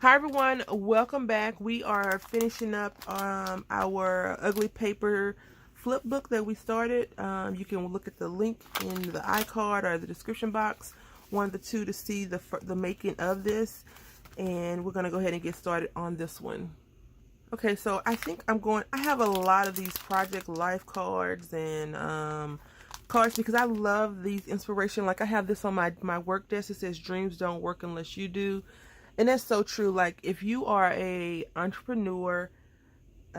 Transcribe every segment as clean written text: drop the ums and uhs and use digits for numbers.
Hi everyone, welcome back. We are finishing up our ugly paper flip book that we started. You can look at the link in the iCard or the description box, one of the two, to see the making of this. And we're going to go ahead and get started on this one. Okay, so I think I have a lot of these Project Life cards and cards because I love these inspiration. Like I have this on my work desk. It says dreams don't work unless you do. And that's so true. Like if you are a entrepreneur,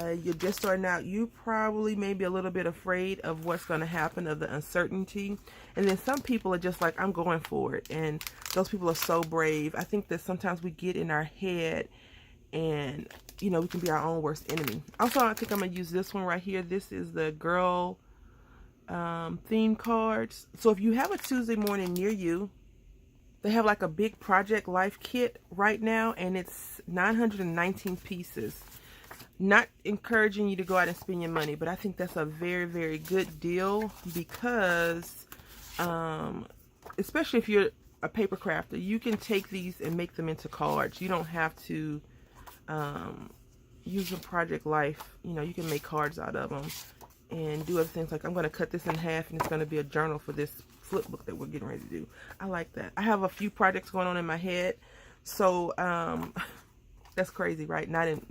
you're just starting out, you probably may be a little bit afraid of what's going to happen, of the uncertainty. And then some people are just like, I'm going for it. And those people are so brave. I think that sometimes we get in our head and, we can be our own worst enemy. Also, I think I'm going to use this one right here. This is the girl theme cards. So if you have a Tuesday morning near you, they have like a big Project Life kit right now, and it's 919 pieces. Not encouraging you to go out and spend your money, but I think that's a very, very good deal because, especially if you're a paper crafter, you can take these and make them into cards. You don't have to use a Project Life. You can make cards out of them and do other things. Like I'm going to cut this in half and it's going to be a journal for this flip book that we're getting ready to do. I like that. I have a few projects going on in my head, so that's crazy, right? Not in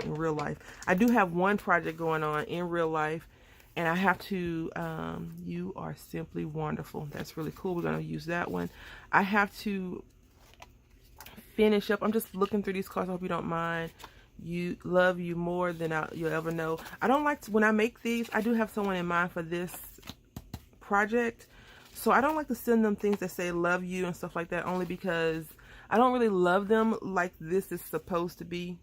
real life. I do have one project going on in real life, and I have to You Are Simply Wonderful. That's really cool. We're going to use that one. I have to finish up. I'm just looking through these cards. I hope you don't mind. You Love You More Than You'll Ever Know. I don't like to, when I make these, I do have someone in mind for this project, so I don't like to send them things that say love you and stuff like that, only because I don't really love them like this is supposed to be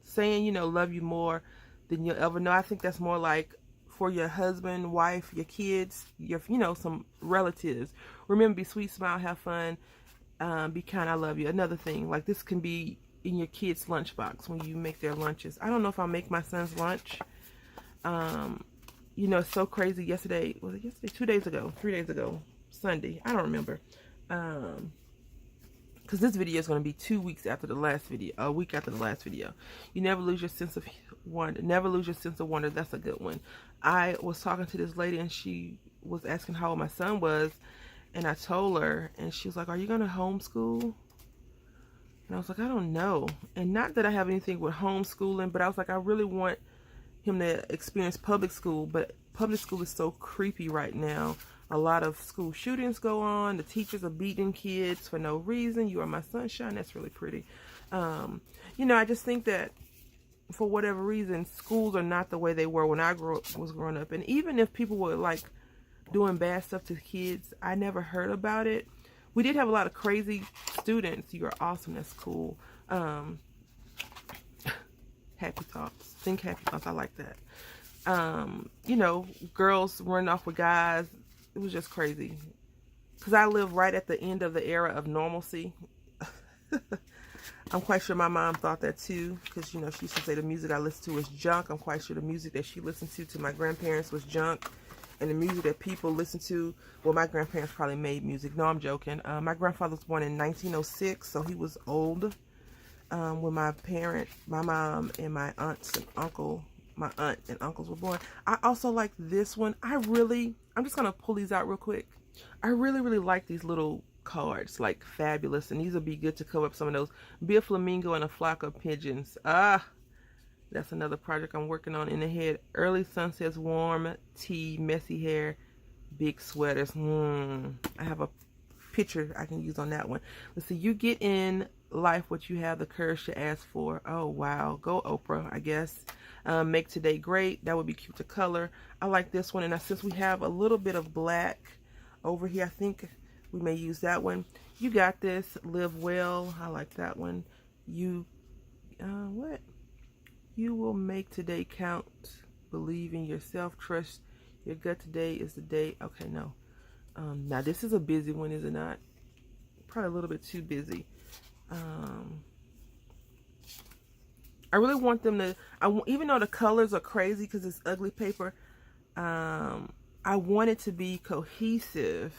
saying, love you more than you'll ever know. I think that's more like for your husband, wife, your kids, your some relatives. Remember, be sweet, smile, have fun, be kind, I love you. Another thing, like this can be in your kids' lunchbox when you make their lunches. I don't know if I'll make my son's lunch. It's so crazy. Yesterday, was it yesterday? 2 days ago, 3 days ago, Sunday. I don't remember. Because this video is going to be 2 weeks after the last video, a week after the last video. You never lose your sense of wonder. Never lose your sense of wonder. That's a good one. I was talking to this lady and she was asking how old my son was, and I told her, and she was like, "Are you going to homeschool?" And I was like, "I don't know." And not that I have anything with homeschooling, but I was like, I really want him to experience public school, but public school is so creepy right now. A lot of school shootings go on. The teachers are beating kids for no reason. You Are My Sunshine. That's really pretty. I just think that for whatever reason, schools are not the way they were when I was growing up. And even if people were like doing bad stuff to kids, I never heard about it. We did have a lot of crazy students. You are awesome. That's cool. Happy thoughts. Think happy thoughts. I like that. Girls running off with guys. It was just crazy. Because I live right at the end of the era of normalcy. I'm quite sure my mom thought that too. Because, she used to say the music I listened to was junk. I'm quite sure the music that she listened to my grandparents was junk. And the music that people listen to, well, my grandparents probably made music. No, I'm joking. My grandfather was born in 1906, so he was old. When my mom and my aunt and uncles were born. I also like this one. I'm just going to pull these out real quick. I really, really like these little cards, like fabulous. And these will be good to cover up some of those. Be a flamingo and a flock of pigeons. That's another project I'm working on in the head. Early sunsets, warm tea, messy hair, big sweaters. I have a picture I can use on that one. Let's see. You get in life what you have the courage to ask for. Oh, wow. Go Oprah, I guess. Make today great. That would be cute to color. I like this one. And since we have a little bit of black over here, I think we may use that one. You got this. Live well. I like that one. What? You will make today count. Believe in yourself. Trust your gut. Today is the day. Okay, no. Now this is a busy one, is it not? Probably a little bit too busy. I really want them to, even though the colors are crazy because it's ugly paper, I want it to be cohesive.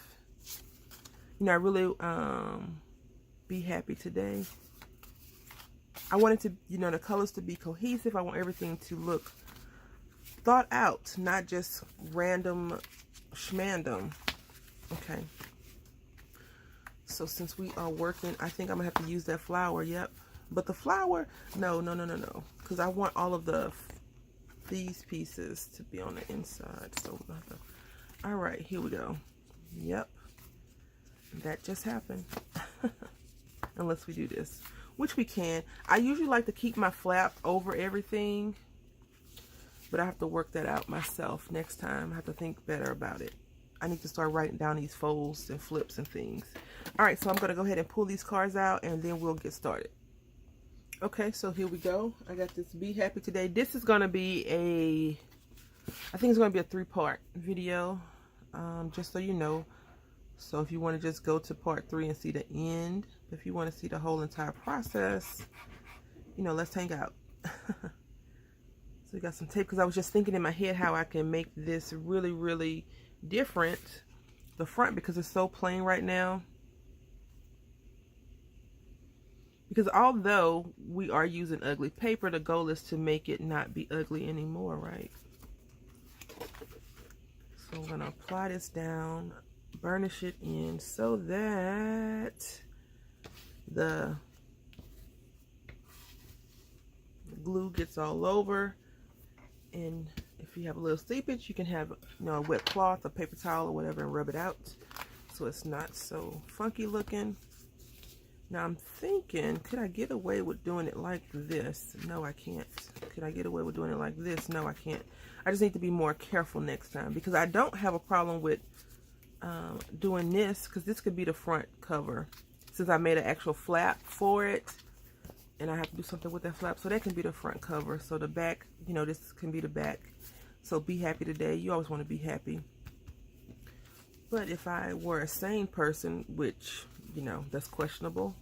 I really, be happy today. I want it to, you know, the colors to be cohesive. I want everything to look thought out, not just random schmandom. Okay. So since we are working, I think I'm gonna have to use that flower. Yep. But the flower, no. Because I want all of these pieces to be on the inside. So we're gonna have to, all right, here we go. Yep. That just happened. Unless we do this, which we can. I usually like to keep my flap over everything, but I have to work that out myself next time. I have to think better about it. I need to start writing down these folds and flips and things. All right, so I'm gonna go ahead and pull these cards out and then we'll get started. Okay, so here we go. I got this Be Happy today. This is gonna be I think it's gonna be a 3-part video, just so you know. So if you want to just go to part 3 and see the end, if you want to see the whole entire process, you know, let's hang out. So we got some tape, because I was just thinking in my head how I can make this really, really different, the front, because it's so plain right now. Because although we are using ugly paper, the goal is to make it not be ugly anymore, right? So I'm going to apply this down, burnish it in so that the glue gets all over. And if you have a little seepage, you can have, you know, a wet cloth, a paper towel or whatever, and rub it out so it's not so funky looking. Now I'm thinking, could I get away with doing it like this? No, I can't. Could I get away with doing it like this? No, I can't. I just need to be more careful next time, because I don't have a problem with doing this, because this could be the front cover, since I made an actual flap for it and I have to do something with that flap, so that can be the front cover. So the back, you know, this can be the back. So be happy today. You always want to be happy. But if I were a sane person, which, you know, that's questionable,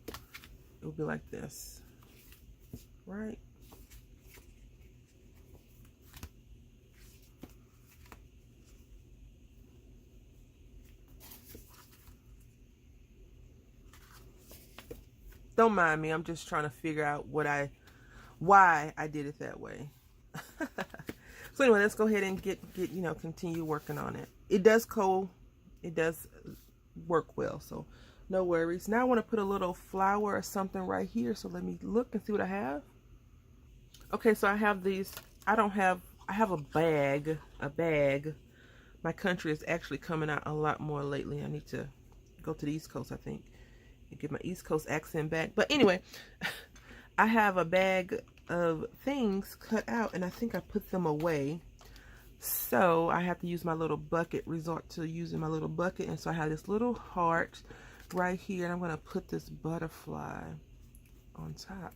it would be like this, right? Don't mind me. I'm just trying to figure out why I did it that way. So anyway, let's go ahead and get you know, continue working on it. It does work well, so no worries. Now I want to put a little flower or something right here. So let me look and see what I have. Okay, so I have these. I have a bag. My country is actually coming out a lot more lately. I need to go to the East Coast, I think, and get my East Coast accent back. But anyway, I have a bag of things cut out, and I think I put them away. So I have to use my little bucket, resort to using my little bucket. And so I have this little heart right here, and I'm going to put this butterfly on top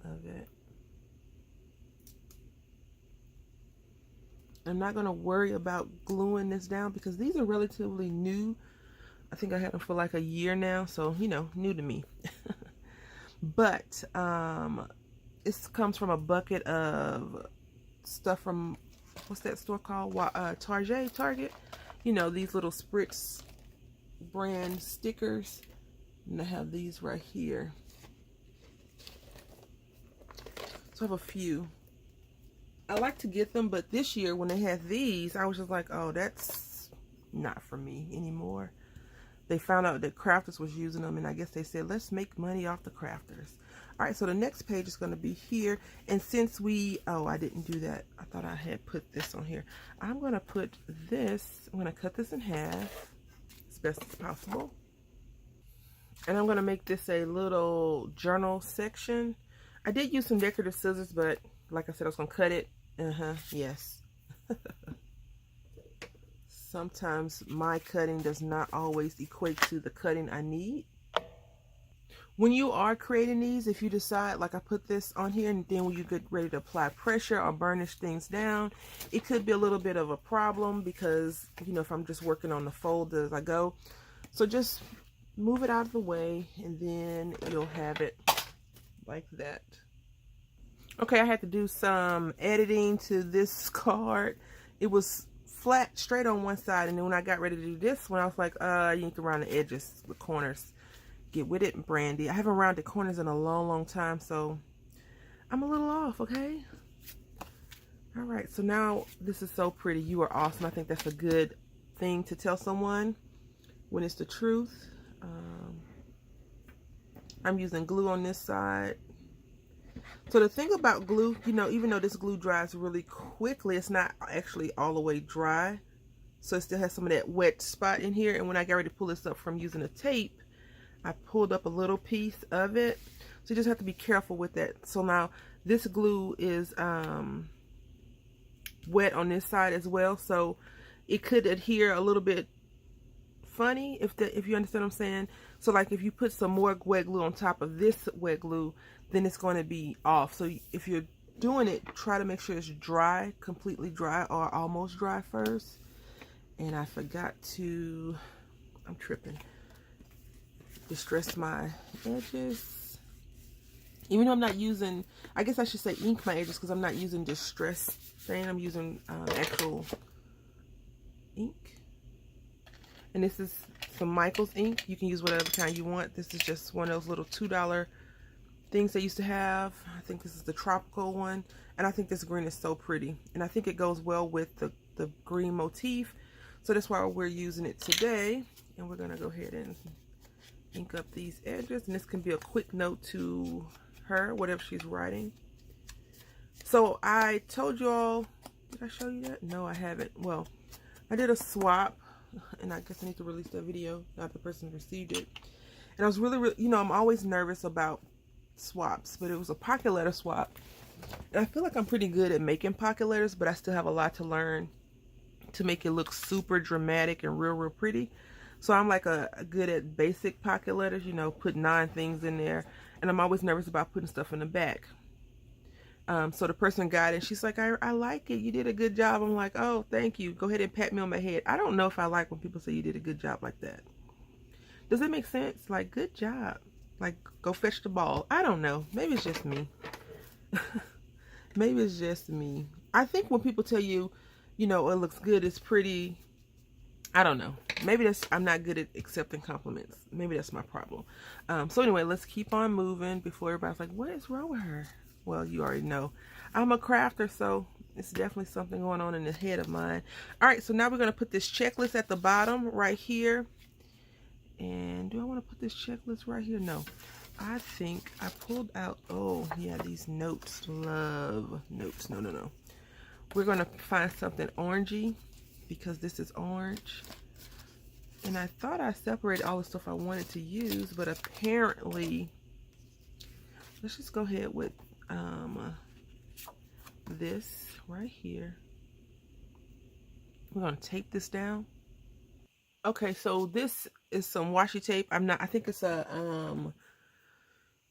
of it. I'm not going to worry about gluing this down, because these are relatively new. I think I had them for like a year now, so, you know, new to me. But this comes from a bucket of stuff from, what's that store called? Target. You know, these little Spritz brand stickers. And I have these right here. So I have a few. I like to get them, but this year when they had these, I was just like, oh, that's not for me anymore. They found out that Crafters was using them, and I guess they said, let's make money off the Crafters. All right, so the next page is going to be here. And since I didn't do that. I thought I had put this on here. I'm going to put this, I'm going to cut this in half as best as possible. And I'm going to make this a little journal section. I did use some decorative scissors, but like I said, I was going to cut it. Yes. Sometimes my cutting does not always equate to the cutting I need. When you are creating these, if you decide, like I put this on here, and then when you get ready to apply pressure or burnish things down, it could be a little bit of a problem, because, you know, if I'm just working on the fold as I go. So just move it out of the way, and then you'll have it like that. Okay, I had to do some editing to this card. It was flat, straight on one side, and then when I got ready to do this one, I was like, you need to round the edges, the corners. Get With It Brandy. I haven't rounded corners in a long time, so I'm a little off, okay? All right, so now this is so pretty. You are awesome. I think that's a good thing to tell someone when it's the truth. I'm using glue on this side. So the thing about glue, you know, even though this glue dries really quickly, it's not actually all the way dry. So it still has some of that wet spot in here. And when I got ready to pull this up from using a tape, I pulled up a little piece of it. So you just have to be careful with that. So now this glue is wet on this side as well. So it could adhere a little bit funny, if you understand what I'm saying. So like if you put some more wet glue on top of this wet glue, then it's going to be off. So if you're doing it, try to make sure it's dry, completely dry or almost dry first. And I forgot to, I'm tripping, distress my edges. Even though I'm not using, I guess I should say ink my edges, because I'm not using distress thing. I'm using actual ink. And this is some Michaels ink. You can use whatever kind you want. This is just one of those little $2 things they used to have. I think this is the tropical one. And I think this green is so pretty. And I think it goes well with the green motif. So that's why we're using it today. And we're going to go ahead and ink up these edges. And this can be a quick note to her, whatever she's writing. So I told you all, did I show you that? No, I haven't. Well, I did a swap. And I guess I need to release that video now the person received it. And I was really, you know, I'm always nervous about swaps, but it was a pocket letter swap. And I feel like I'm pretty good at making pocket letters, but I still have a lot to learn to make it look super dramatic and real pretty. So I'm like a good at basic pocket letters, you know, put 9 things in there. And I'm always nervous about putting stuff in the back. So the person got it. She's like, I like it. You did a good job. I'm like, oh, thank you. Go ahead and pat me on my head. I don't know if I like when people say you did a good job like that. Does it make sense? Like, good job. Like, go fetch the ball. I don't know. Maybe it's just me. Maybe it's just me. I think when people tell you, you know, it looks good, it's pretty. I don't know. Maybe I'm not good at accepting compliments. Maybe that's my problem. So anyway, let's keep on moving before everybody's like, what is wrong with her? Well, you already know. I'm a crafter, so it's definitely something going on in the head of mine. All right, so now we're going to put this checklist at the bottom right here. And do I want to put this checklist right here? No. I think I pulled out, oh, yeah, these notes. Love notes. No. We're going to find something orangey because this is orange. And I thought I separated all the stuff I wanted to use, but apparently, let's just go ahead with this right here. We're going to tape this down. Okay, so this is some washi tape. I think it's a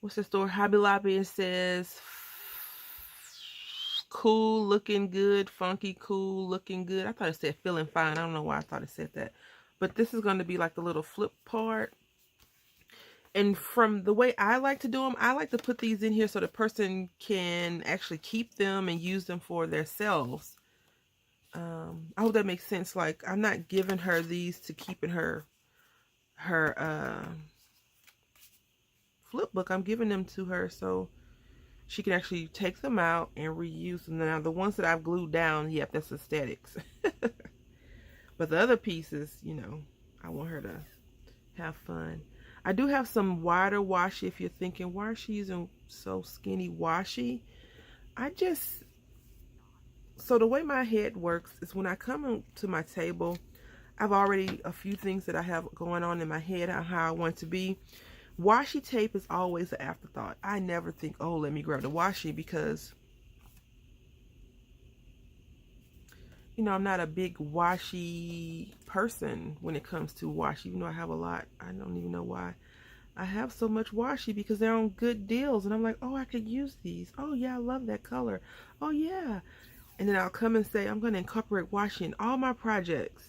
what's the store? Hobby Lobby. It says cool looking good, funky cool looking good. I thought it said feeling fine. I don't know why I thought it said that, but this is going to be like the little flip part. And from the way I like to do them, I like to put these in here so the person can actually keep them and use them for themselves. I hope that makes sense. Like, I'm not giving her these to keep in her flip book. I'm giving them to her so she can actually take them out and reuse them. Now, the ones that I've glued down, yep, that's aesthetics. But the other pieces, you know, I want her to have fun. I do have some wider washi. If you're thinking, why is she using so skinny washi? So the way my head works is when I come to my table, I've already a few things that I have going on in my head on how I want it to be. Washi tape is always an afterthought. I never think, oh, let me grab the washi, because, you know, I'm not a big washi person when it comes to washi. Even though I have a lot, I don't even know why I have so much washi, because they're on good deals. And I'm like, oh, I could use these. Oh, yeah, I love that color. Oh, yeah. And then I'll come and say, I'm going to incorporate washi in all my projects.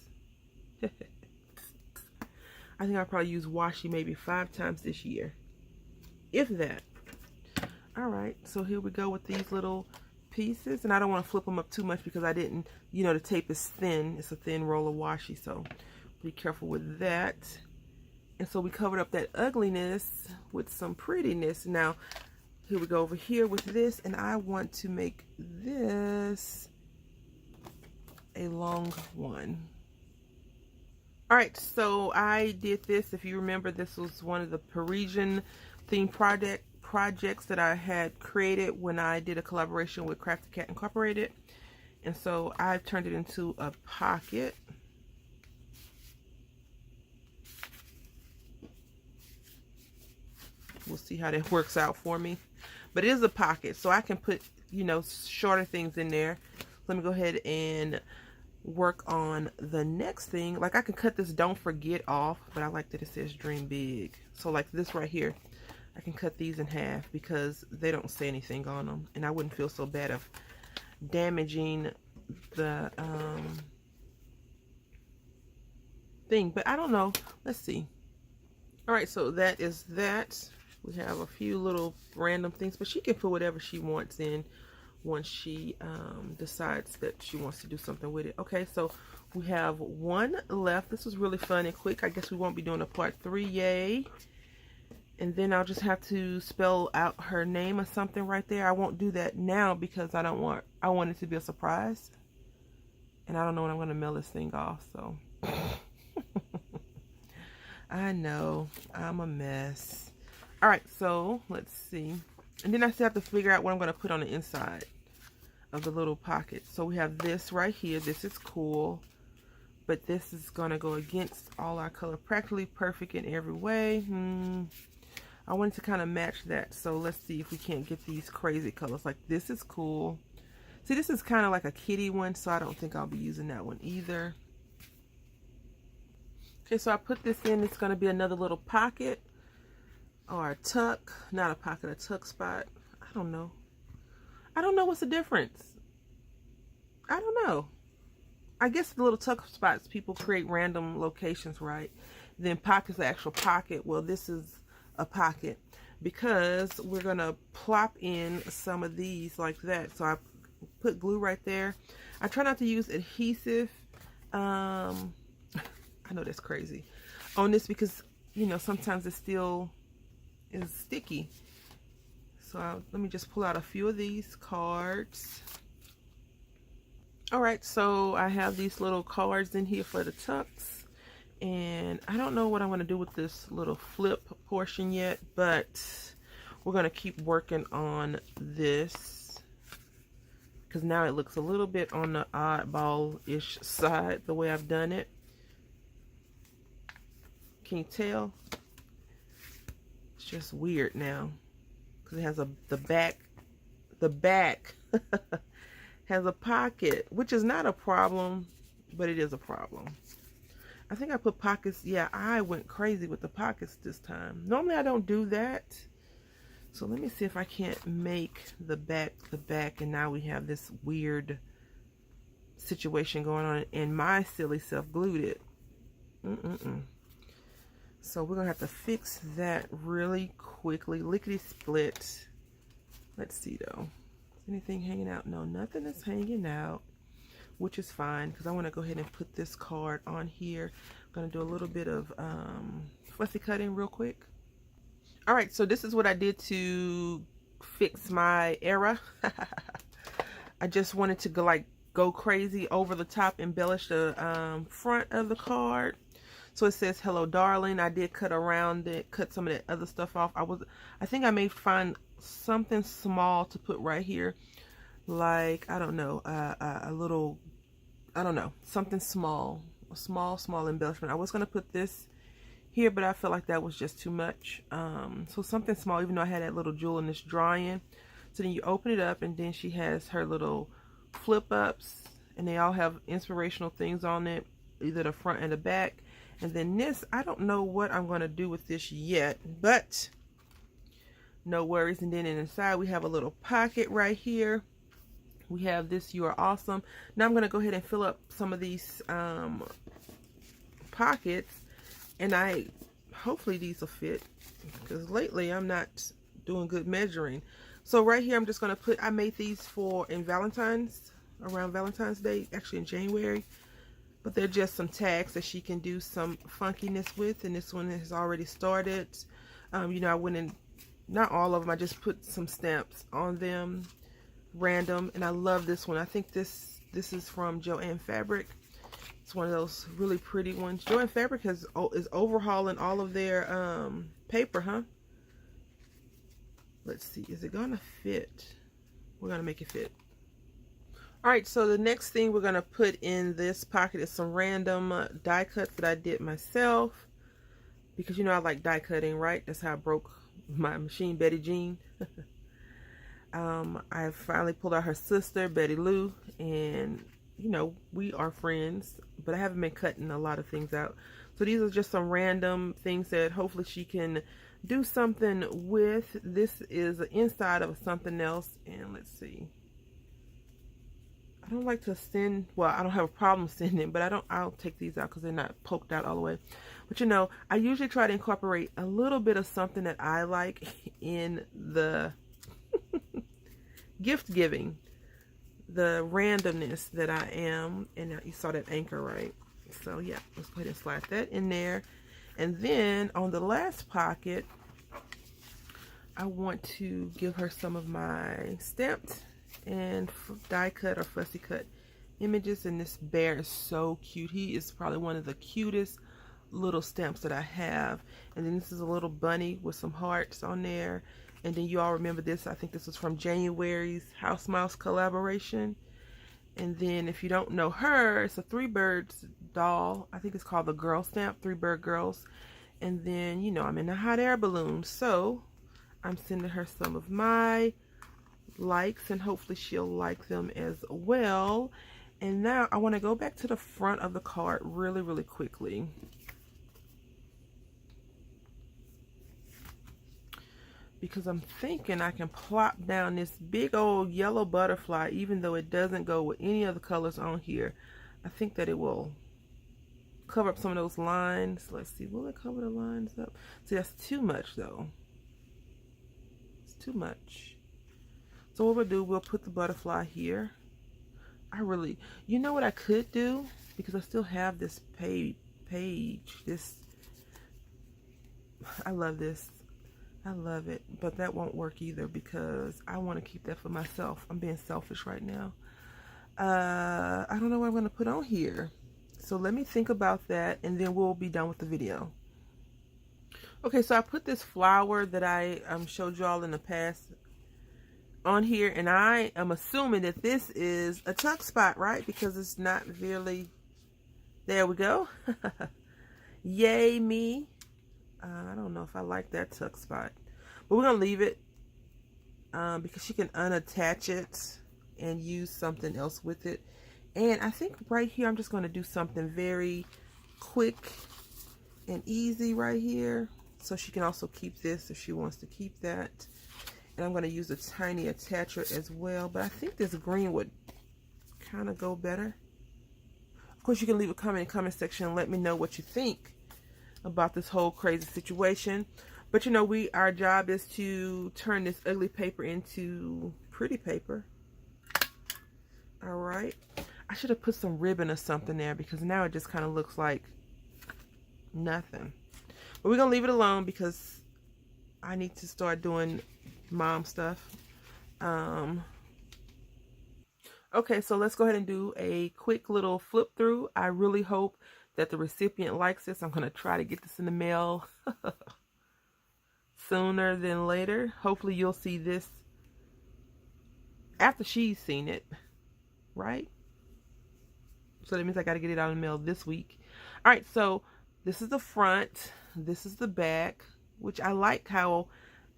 I think I'll probably use washi maybe 5 times this year, if that. All right, so here we go with these little pieces. And I don't want to flip them up too much because I didn't, you know, the tape is thin. It's a thin roll of washi, so be careful with that. And so we covered up that ugliness with some prettiness. Now, here we go over here with this, and I want to make this a long one. All right, so I did this. If you remember, this was one of the Parisian theme projects that I had created when I did a collaboration with Crafty Cat Incorporated. And so I've turned it into a pocket. We'll see how that works out for me. But it is a pocket, so I can put, you know, shorter things in there. Let me go ahead and work on the next thing. Like, I can cut this "Don't Forget" off, but I like that it says "Dream Big." So like this right here, I can cut these in half because they don't say anything on them, and I wouldn't feel so bad of damaging the thing. But I don't know. Let's see. All right, so that is that. We have a few little random things, but she can put whatever she wants in once she decides that she wants to do something with it. Okay, so we have one left. This was really fun and quick. I guess we won't be doing a part 3, yay. And then I'll just have to spell out her name or something right there. I won't do that now because I want it to be a surprise. And I don't know when I'm going to mail this thing off, so. I know, I'm a mess. All right, so let's see. And then I still have to figure out what I'm going to put on the inside of the little pocket. So we have this right here. This is cool, but this is going to go against all our color. Practically perfect in every way. I wanted to kind of match that. So let's see if we can't get these crazy colors. Like, this is cool. See, this is kind of like a kitty one, so I don't think I'll be using that one either. Okay, so I put this in. It's going to be another little pocket or a tuck. Not a pocket, a tuck spot. I don't know. I don't know what's the difference. I don't know. I guess the little tuck spots, people create random locations, right? Then pocket's the actual pocket. Well, this is a pocket because we're going to plop in some of these like that. So I put glue right there. I try not to use adhesive. I know that's crazy on this because, you know, sometimes it still is sticky. So let me just pull out a few of these cards. All right, so I have these little cards in here for the tucks, and I don't know what I'm going to do with this little flip portion yet, but we're going to keep working on this because now it looks a little bit on the oddball-ish side the way I've done it. Can you tell? It's just weird now because it has the back has a pocket, which is not a problem, but it is a problem. I think I put pockets. Yeah, I went crazy with the pockets this time. Normally I don't do that. So let me see if I can't make the back, and now we have this weird situation going on, and my silly self glued it. So we're gonna have to fix that really quickly, lickety split. Let's see though. Is anything hanging out? No, nothing is hanging out, which is fine because I want to go ahead and put this card on here. I'm gonna do a little bit of fussy cutting real quick. All right, so this is what I did to fix my error. I just wanted to go crazy, over the top, embellish the front of the card. So it says "Hello, darling." I did cut around it, cut some of that other stuff off. I think I may find something small to put right here, like, I don't know, a little, I don't know, something small, a small embellishment. I was gonna put this here, but I felt like that was just too much. So something small, even though I had that little jewel in this drawing. So then you open it up, and then she has her little flip ups, and they all have inspirational things on it, either the front and the back. And then this, I don't know what I'm going to do with this yet, but no worries. And then inside we have a little pocket right here. We have this "You Are Awesome." Now I'm going to go ahead and fill up some of these pockets, and hopefully these will fit because lately I'm not doing good measuring. So right here I'm just going to put, I made these around Valentine's Day, actually in January. But they're just some tags that she can do some funkiness with, and this one has already started. You know, I went in, not all of them, I just put some stamps on them, random, and I love this one. I think this is from Joann Fabric. It's one of those really pretty ones. Joann Fabric is overhauling all of their paper, huh? Let's see, is it gonna fit? We're gonna make it fit. All right, so the next thing we're gonna put in this pocket is some random die cuts that I did myself, because you know I like die cutting, right? That's how I broke my machine, Betty Jean. I finally pulled out her sister, Betty Lou, and you know, we are friends, but I haven't been cutting a lot of things out. So these are just some random things that hopefully she can do something with. This is the inside of something else, and let's see. I don't like to send, well, I don't have a problem sending, but I'll take these out because they're not poked out all the way. But you know, I usually try to incorporate a little bit of something that I like in the gift giving, the randomness that I am. And you saw that anchor, right? So yeah, let's go ahead and slide that in there. And then on the last pocket, I want to give her some of my stamped and die cut or fussy cut images. And this bear is so cute. He is probably one of the cutest little stamps that I have. And then this is a little bunny with some hearts on there. And then you all remember this, I think this was from January's House Mouse collaboration. And then if you don't know her, it's a Three Birds doll. I think it's called the Girl Stamp, Three Bird Girls. And then, you know, I'm in a hot air balloon, so I'm sending her some of my likes, and hopefully she'll like them as well. And now I want to go back to the front of the card really, really quickly. Because I'm thinking I can plop down this big old yellow butterfly, even though it doesn't go with any of the colors on here. I think that it will cover up some of those lines. Let's see, will it cover the lines up? See, that's too much though. It's too much. So what we'll do, we'll put the butterfly here. You know what I could do? Because I still have this page. I love this. I love it, but that won't work either because I want to keep that for myself. I'm being selfish right now. I don't know what I'm going to put on here. So let me think about that, and then we'll be done with the video. Okay, so I put this flower that I showed y'all in the past on here, and I am assuming that this is a tuck spot, right? Because it's not really... There we go. Yay me. I don't know if I like that tuck spot, but we're gonna leave it because she can unattach it and use something else with it. And I think right here I'm just going to do something very quick and easy right here, so she can also keep this if she wants to keep that. And I'm going to use a tiny attacher as well, but I think this green would kind of go better. Of course, you can leave a comment in the comment section and let me know what you think about this whole crazy situation. But you know, our job is to turn this ugly paper into pretty paper. All right, I should have put some ribbon or something there because now it just kind of looks like nothing. But we're gonna leave it alone because I need to start doing mom stuff. Okay, so let's go ahead and do a quick little flip through. I really hope that the recipient likes this. I'm going to try to get this in the mail sooner than later. Hopefully you'll see this after she's seen it, right? So that means I got to get it out in the mail this week. All right, so this is the front. This is the back, which I like how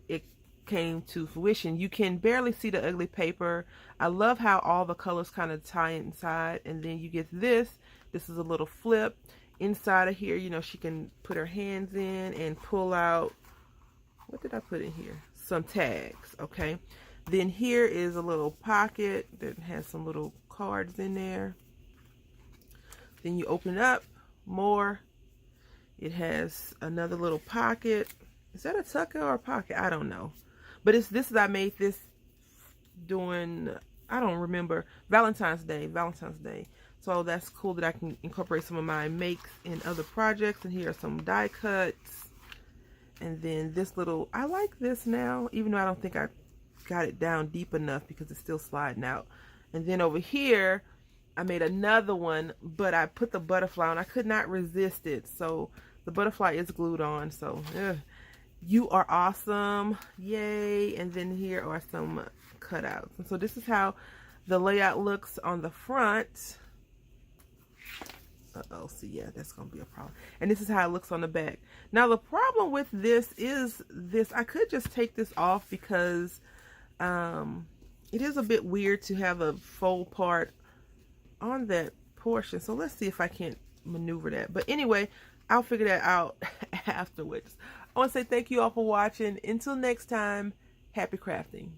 it came to fruition. You can barely see the ugly paper. I love how all the colors kind of tie inside, and then you get this. This is a little flip. Inside of here, you know, she can put her hands in and pull out, what did I put in here? Some tags, okay? Then here is a little pocket that has some little cards in there. Then you open it up more. It has another little pocket. Is that a tucker or a pocket? I don't know. But I made this during, I don't remember, Valentine's Day. So that's cool that I can incorporate some of my makes in other projects. And here are some die cuts. And then this little, I like this now, even though I don't think I got it down deep enough because it's still sliding out. And then over here, I made another one, but I put the butterfly on. I could not resist it. So the butterfly is glued on. So you are awesome. Yay. And then here are some cutouts. And so this is how the layout looks on the front. Uh-oh, see, yeah, that's going to be a problem. And this is how it looks on the back. Now, the problem with this is this. I could just take this off because it is a bit weird to have a fold part on that portion. So let's see if I can maneuver that. But anyway, I'll figure that out afterwards. I want to say thank you all for watching. Until next time, happy crafting.